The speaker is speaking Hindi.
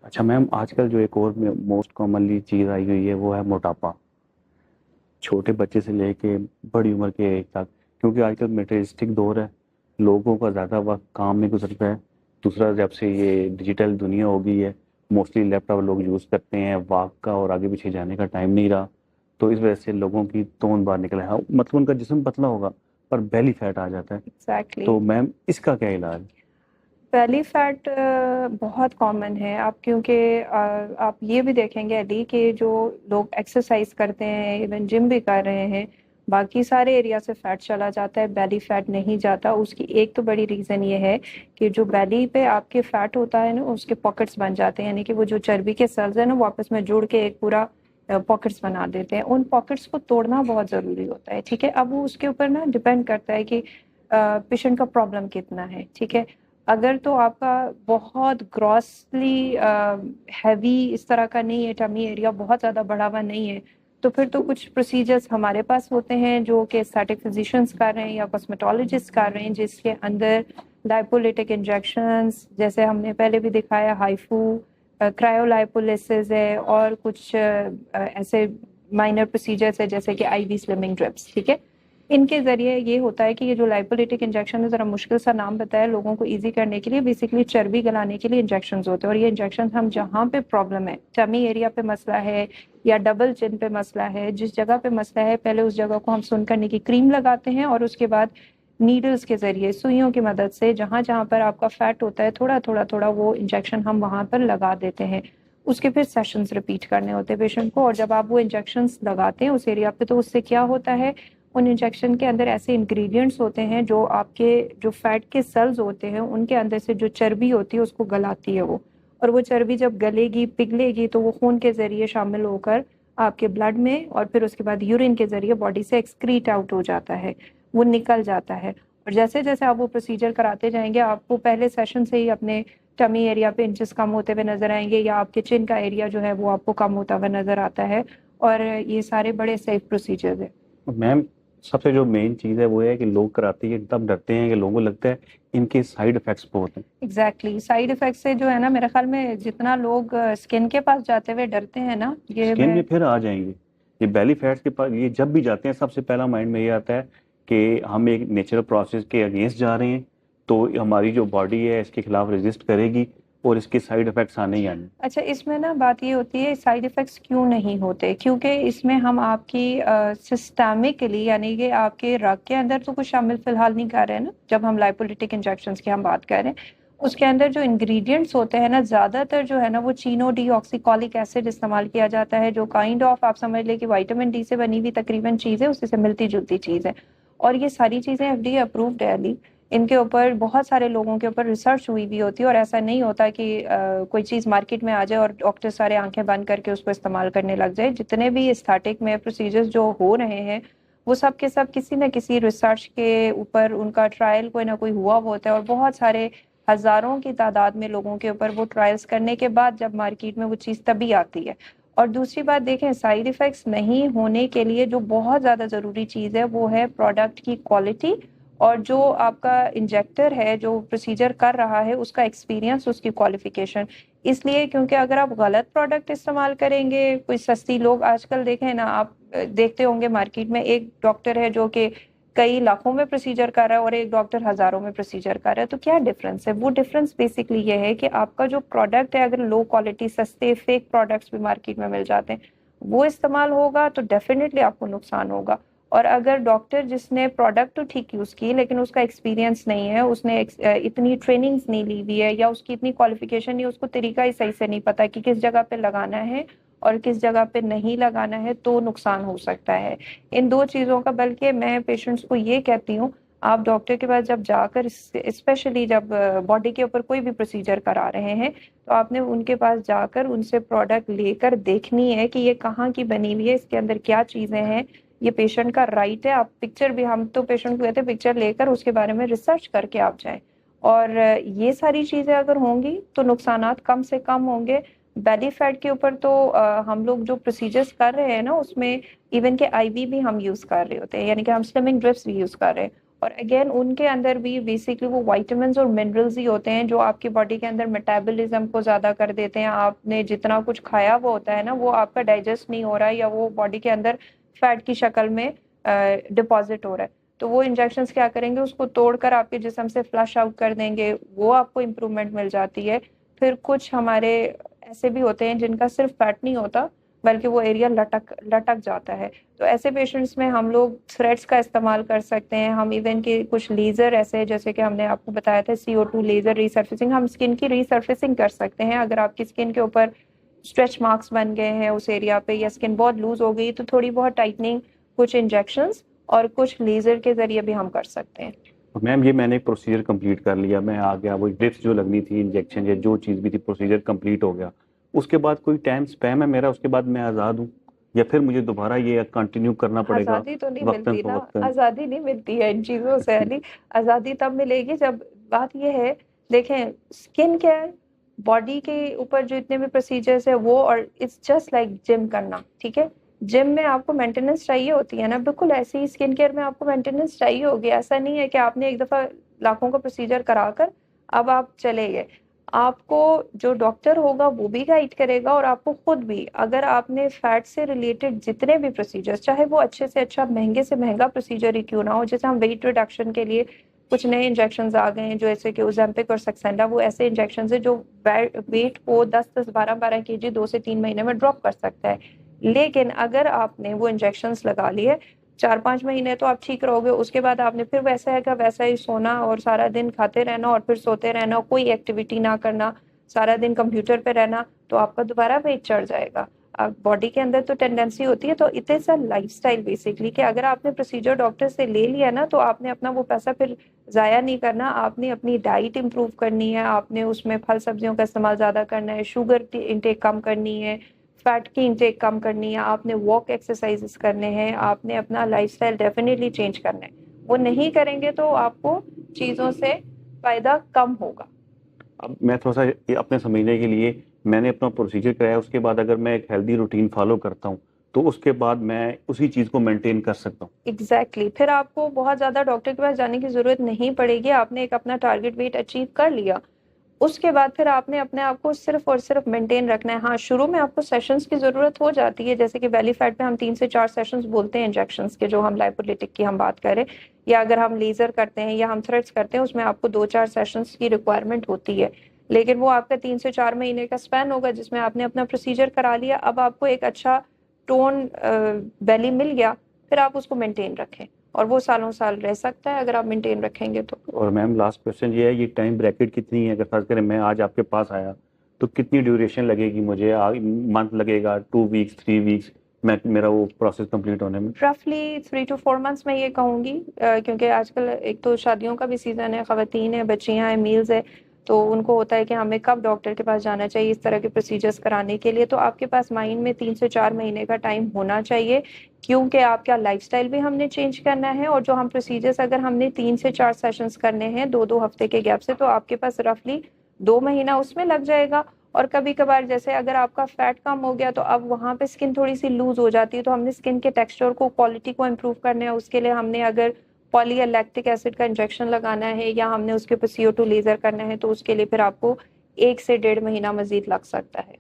अच्छा मैम, आजकल जो एक और मोस्ट कॉमनली चीज़ आई हुई है वो है मोटापा। छोटे बच्चे से लेके बड़ी उम्र के एज तक, क्योंकि आजकल मटेरियलिस्टिक दौर है। लोगों का ज़्यादा वक्त काम में गुजरता है। दूसरा, जब से ये डिजिटल दुनिया हो गई है, मोस्टली लैपटॉप लोग यूज़ करते हैं, वॉक का और आगे पीछे जाने का टाइम नहीं रहा। तो इस वजह से लोगों की तोंद बाहर निकला है, मतलब उनका जिस्म पतला होगा पर बेली फैट आ जाता है। एग्जैक्टली। तो मैम इसका क्या इलाज? बेली फैट बहुत कॉमन है। आप क्योंकि आप ये भी देखेंगे अली कि जो लोग एक्सरसाइज करते हैं, इवन जिम भी कर रहे हैं, बाकी सारे एरिया से फैट चला जाता है, बेली फैट नहीं जाता। उसकी एक तो बड़ी रीज़न ये है कि जो बेली पे आपके फैट होता है ना, उसके पॉकेट्स बन जाते हैं, यानी कि वो जो चर्बी के सेल्स है ना, वो आपस में जुड़ के एक पूरा पॉकेट्स बना देते हैं। उन पॉकेट्स को तोड़ना बहुत ज़रूरी होता है। ठीक है, अब वो उसके ऊपर ना डिपेंड करता है कि पेशेंट का प्रॉब्लम कितना है। ठीक है, अगर तो आपका बहुत ग्रॉसली हैवी इस तरह का नहीं है, टमी एरिया बहुत ज़्यादा बढ़ा हुआ नहीं है, तो फिर तो कुछ प्रोसीजर्स हमारे पास होते हैं जो कि एस्थेटिक फिजिशियंस कर रहे हैं या कॉस्मेटोलॉजिस्ट कर रहे हैं, जिसके अंदर लाइपोलिटिक इंजेक्शंस, जैसे हमने पहले भी दिखाया, हाइफू, क्रायोलाइपोलिसिस है, और कुछ ऐसे माइनर प्रोसीजर्स है जैसे कि आईवी स्लिमिंग ड्रिप्स। ठीक है, इनके ज़रिए ये होता है कि ये जो लाइपोलिटिक इंजेक्शन है, ज़रा मुश्किल सा नाम बताया लोगों को इजी करने के लिए, बेसिकली चर्बी गलाने के लिए इंजेक्शन होते हैं। और ये इंजेक्शन हम जहाँ पे प्रॉब्लम है, टमी एरिया पे मसला है या डबल चिन पे मसला है, जिस जगह पे मसला है, पहले उस जगह को हम सुन करने की क्रीम लगाते हैं, और उसके बाद नीडल्स के ज़रिए, सुइयों की मदद से जहाँ जहाँ पर आपका फैट होता है, थोड़ा थोड़ा थोड़ा वो इंजेक्शन हम वहाँ पर लगा देते हैं। उसके फिर सेशंस रिपीट करने होते हैं पेशेंट को। और जब आप वो इंजेक्शंस लगाते हैं उस एरिया पे, तो उससे क्या होता है, उन इंजेक्शन के अंदर ऐसे इंग्रेडिएंट्स होते हैं जो आपके जो फैट के सेल्स होते हैं उनके अंदर से जो चर्बी होती है उसको गलाती है वो। और वो चर्बी जब गलेगी, पिघलेगी, तो वो खून के ज़रिए शामिल होकर आपके ब्लड में, और फिर उसके बाद यूरिन के ज़रिए बॉडी से एक्सक्रीट आउट हो जाता है, वो निकल जाता है। और जैसे जैसे आप वो प्रोसीजर कराते जाएंगे, आपको पहले सेशन से ही अपने टमी एरिया पे इंचेस कम होते हुए नजर आएंगे, या आपके चिन का एरिया जो है वो आपको कम होता हुआ नजर आता है। और ये सारे बड़े सेफ प्रोसीजर्स है। मैम, सबसे जो मेन चीज़ है वो है कि लोग कराते ही एकदम डरते हैं, कि लोगों को लगता है इनके साइड इफेक्ट्स बहुत हैं। एग्जैक्टली, साइड इफेक्ट से जो है ना, मेरे ख्याल में जितना लोग स्किन के पास जाते हुए डरते हैं ना, ये स्किन मैं। में फिर आ जाएंगे। ये बेली फैट्स के पास ये जब भी जाते हैं, सबसे पहला माइंड में ये आता है कि हम एक नेचुरल प्रोसेस के अगेंस्ट जा रहे हैं, तो हमारी जो बॉडी है इसके खिलाफ रेजिस्ट करेगी और इसके साइड इफेक्ट्स आने ही आने। अच्छा, इसमें ना बात ये होती है साइड इफेक्ट्स क्यों नहीं होते, क्योंकि इसमें हम आपकी सिस्टमिकली, यानी कि आपके रग के अंदर तो कुछ शामिल फिलहाल नहीं कर रहे हैं ना। जब हम लाइपोलिटिक इंजेक्शंस की हम बात कर रहे हैं, उसके अंदर जो इंग्रेडिएंट्स होते हैं ना, ज्यादातर जो है ना, वो चीनो डीऑक्सीकॉलिक एसिड इस्तेमाल किया जाता है, जो काइंड ऑफ आप समझ लें कि विटामिन डी से बनी हुई तकरीबन चीज़ है, उसी से मिलती जुलती चीज़ है। और ये सारी चीज़ें एफडीए अप्रूव्ड है अली। इनके ऊपर बहुत सारे लोगों के ऊपर रिसर्च हुई भी होती है, और ऐसा नहीं होता कि कोई चीज़ मार्केट में आ जाए और डॉक्टर सारे आंखें बंद करके उसको इस्तेमाल करने लग जाए। जितने भी एस्थेटिक में प्रोसीजर्स जो हो रहे हैं, वो सब के सब किसी न किसी रिसर्च के ऊपर उनका ट्रायल कोई ना कोई हुआ होता है, और बहुत सारे हजारों की तादाद में लोगों के ऊपर वो ट्रायल्स करने के बाद जब मार्केट में वो चीज़ तभी आती है। और दूसरी बात देखें, साइड इफेक्ट्स नहीं होने के लिए जो बहुत ज़्यादा ज़रूरी चीज़ है वो है प्रोडक्ट की क्वालिटी, और जो आपका इंजेक्टर है जो प्रोसीजर कर रहा है उसका एक्सपीरियंस, उसकी क्वालिफिकेशन। इसलिए क्योंकि अगर आप गलत प्रोडक्ट इस्तेमाल करेंगे, कोई सस्ती, लोग आजकल देखें ना, आप देखते होंगे मार्केट में एक डॉक्टर है जो कि कई लाखों में प्रोसीजर कर रहा है, और एक डॉक्टर हजारों में प्रोसीजर कर रहा है। तो क्या डिफरेंस है? वो डिफरेंस बेसिकली ये है कि आपका जो प्रोडक्ट है, अगर लो क्वालिटी सस्ते फेक प्रोडक्ट्स भी मार्केट में मिल जाते हैं, वो इस्तेमाल होगा तो डेफिनेटली आपको नुकसान होगा। और अगर डॉक्टर जिसने प्रोडक्ट तो ठीक यूज की, लेकिन उसका एक्सपीरियंस नहीं है, उसने इतनी ट्रेनिंग्स नहीं ली हुई है, या उसकी इतनी क्वालिफिकेशन नहीं, उसको तरीका ही सही से नहीं पता कि किस जगह पे लगाना है और किस जगह पे नहीं लगाना है, तो नुकसान हो सकता है इन दो चीज़ों का। बल्कि मैं पेशेंट्स को ये कहती हूँ, आप डॉक्टर के पास जब जाकर, स्पेशली जब बॉडी के ऊपर कोई भी प्रोसीजर करा रहे हैं, तो आपने उनके पास जाकर उनसे प्रोडक्ट लेकर देखनी है कि ये कहाँ की बनी हुई है, इसके अंदर क्या चीज़ें हैं। ये पेशेंट का राइट है। आप पिक्चर भी, हम तो पेशेंट को कहते हैं पिक्चर लेकर उसके बारे में रिसर्च करके आप जाएं। और ये सारी चीजें अगर होंगी तो नुकसानात कम से कम होंगे। बेली फैट के ऊपर तो हम लोग जो प्रोसीजर्स कर रहे हैं ना, उसमें इवन के आईवी भी हम यूज कर रहे होते हैं, यानी कि हम स्लिमिंग ड्रिप्स भी यूज कर रहे हैं। और अगेन उनके अंदर भी बेसिकली वो विटामिन्स और मिनरल्स ही होते हैं जो आपकी बॉडी के अंदर मेटाबॉलिज्म को ज्यादा कर देते हैं। आपने जितना कुछ खाया वो होता है ना, वो आपका डाइजेस्ट नहीं हो रहा है या वो बॉडी के अंदर फैट की शक्ल में डिपॉजिट हो रहा है। तो वो इंजेक्शंस क्या करेंगे, उसको तोड़कर आपके जिस्म से फ्लश आउट कर देंगे, वो आपको इम्प्रूवमेंट मिल जाती है। फिर कुछ हमारे ऐसे भी होते हैं जिनका सिर्फ फैट नहीं होता बल्कि वो एरिया लटक लटक जाता है। तो ऐसे पेशेंट्स में हम लोग थ्रेड्स का इस्तेमाल कर सकते हैं। हम इवन के कुछ लेजर ऐसे, जैसे कि हमने आपको बताया था CO2 लेजर रिसर्फेसिंग, हम स्किन की रिसर्फेसिंग कर सकते हैं। अगर आपकी स्किन के ऊपर स्ट्रेच मार्क्स बन गए हैं उस एरिया पे या स्किन बहुत लूज हो गई तो थोड़ी बहुत टाइटनिंग कुछ इंजेक्शंस और कुछ लेजर के जरिए भी हम कर सकते हैं। तो मैम ये मैंने एक प्रोसीजर कंप्लीट कर लिया, मैं आ गया, वो ड्रिप्स जो लगनी थी, इंजेक्शन या जो चीज़ भी थी, प्रोसीजर कंप्लीट हो गया। उसके बाद कोई टाइम स्पैम है मेरा, उसके बाद मैं आज़ाद हूँ या फिर मुझे दोबारा ये कंटिन्यू करना पड़ेगा आजादी तो नहीं वक्तन मिलती ना, फवक्तन? आजादी नहीं मिलती है इन चीजों से अली। आजादी तब मिलेगी जब, बात ये है, देखें स्किन केयर बॉडी के ऊपर जो इतने भी प्रोसीजर्स है वो, और इट्स जस्ट लाइक जिम करना, ठीक है। जिम में आपको मेंटेनेंस चाहिए होती है ना, बिल्कुल ऐसे ही स्किन केयर में आपको मेंटेनेंस चाहिए होगी। ऐसा नहीं है कि आपने एक दफा लाखों का प्रोसीजर कराकर अब आप चले गए। आपको जो डॉक्टर होगा वो भी गाइड करेगा और आपको खुद भी, अगर आपने फैट से रिलेटेड जितने भी प्रोसीजर्स, चाहे वो अच्छे से अच्छा महंगे से महंगा प्रोसीजर ही क्यों ना हो, जैसे हम वेट रिडक्शन के लिए कुछ नए इंजेक्शन आ गए हैं जो ऐसे कि ओजेम्पिक और सक्सेंडा, वो ऐसे इंजेक्शन है जो वेट को 10-10 12-12 kg 2 से 3 महीने में ड्रॉप कर सकता है। लेकिन अगर आपने वो इंजेक्शन लगा लिए 4-5 महीने तो आप ठीक रहोगे, उसके बाद आपने फिर वैसा है का वैसा ही सोना और सारा दिन खाते रहना और फिर सोते रहना, कोई एक्टिविटी ना करना, सारा दिन कंप्यूटर पे रहना, तो आपका दोबारा वेट चढ़ जाएगा। बॉडी के अंदर तो टेंडेंसी होती है। तो it is a lifestyle basically, कि अगर आपने प्रोसीजर डॉक्टर से ले लिया ना तो आपने अपना वो पैसा फिर जाया नहीं करना। आपने अपनी डाइट इंप्रूव करनी है, आपने उसमें फल सब्जियों का इस्तेमाल ज्यादा करना है, शुगर इंटेक कम करनी है, फैट की इंटेक कम करनी है, आपने वॉक एक्सरसाइजेस करने हैं, आपने अपना लाइफस्टाइल डेफिनेटली चेंज करना है। वो नहीं करेंगे तो आपको चीजों से फायदा कम होगा। अब मैं थोड़ा सा ये अपने समझने के लिए, मैंने अपना प्रोसीजर कराया, उसके बाद अगर मैं एक हेल्दी रूटीन फॉलो करता हूँ तो उसके बाद मैं उसी चीज़ को मेंटेन कर सकता हूँ। Exactly exactly. फिर आपको बहुत ज्यादा डॉक्टर के पास जाने की जरूरत नहीं पड़ेगी। आपने एक अपना टारगेट वेट अचीव कर लिया, उसके बाद फिर आपने अपने आप को सिर्फ और सिर्फ मेंटेन रखना है। हाँ, शुरू में आपको सेशंस की जरूरत हो जाती है, जैसे कि बेली फैट पे हम 3 से 4 सेशंस बोलते हैं इंजेक्शंस के, जो हम लाइपोलिटिक की हम बात करें, या अगर हम लेजर करते हैं या हम थ्रेड्स करते हैं उसमें आपको 2-4 सेशंस की रिक्वायरमेंट होती है। लेकिन वो आपका 3 से 4 महीने का स्पैन होगा जिसमें आपने अपना प्रोसीजर करा लिया, अब आपको एक अच्छा टोन बेली मिल गया, फिर आप उसको मेंटेन रखें और वो सालों साल रह सकता है अगर आप मेंटेन रखेंगे तो। और मैम लास्ट क्वेश्चन ये है, ये टाइम ब्रैकेट कितनी है? अगर फर्ज करें मैं आज आपके पास आया तो कितनी ड्यूरेशन लगेगी मुझे? मंथ लगेगा, 2 वीक्स, 3 वीक्स, मैं मेरा वो प्रोसेस कंप्लीट होने में? रफली 3 to 4 months में ये कहूंगी, क्योंकि आजकल एक तो शादियों का भी सीजन है, खवातीन है, बच्चियां हैं, मील्स है, तो उनको होता है कि हमें कब डॉक्टर के पास जाना चाहिए इस तरह के प्रोसीजर्स कराने के लिए। तो आपके पास माइंड में 3 से 4 महीने का टाइम होना चाहिए, क्योंकि आपका लाइफस्टाइल भी हमने चेंज करना है। और जो हम प्रोसीजर्स अगर हमने 3 से 4 सेशंस करने हैं 2-2 हफ्ते के गैप से, तो आपके पास रफली 2 महीना उसमें लग जाएगा। और कभी कभार जैसे अगर आपका फैट कम हो गया तो अब वहां पे स्किन थोड़ी सी लूज हो जाती है, तो हमने स्किन के टेक्सचर को, क्वालिटी को इम्प्रूव करना है, उसके लिए हमने अगर पॉली या लैक्टिक एसिड का इंजेक्शन लगाना है या हमने उसके ऊपर CO2 लेजर करना है तो उसके लिए फिर आपको 1 से 1.5 महीना मजीद लग सकता है।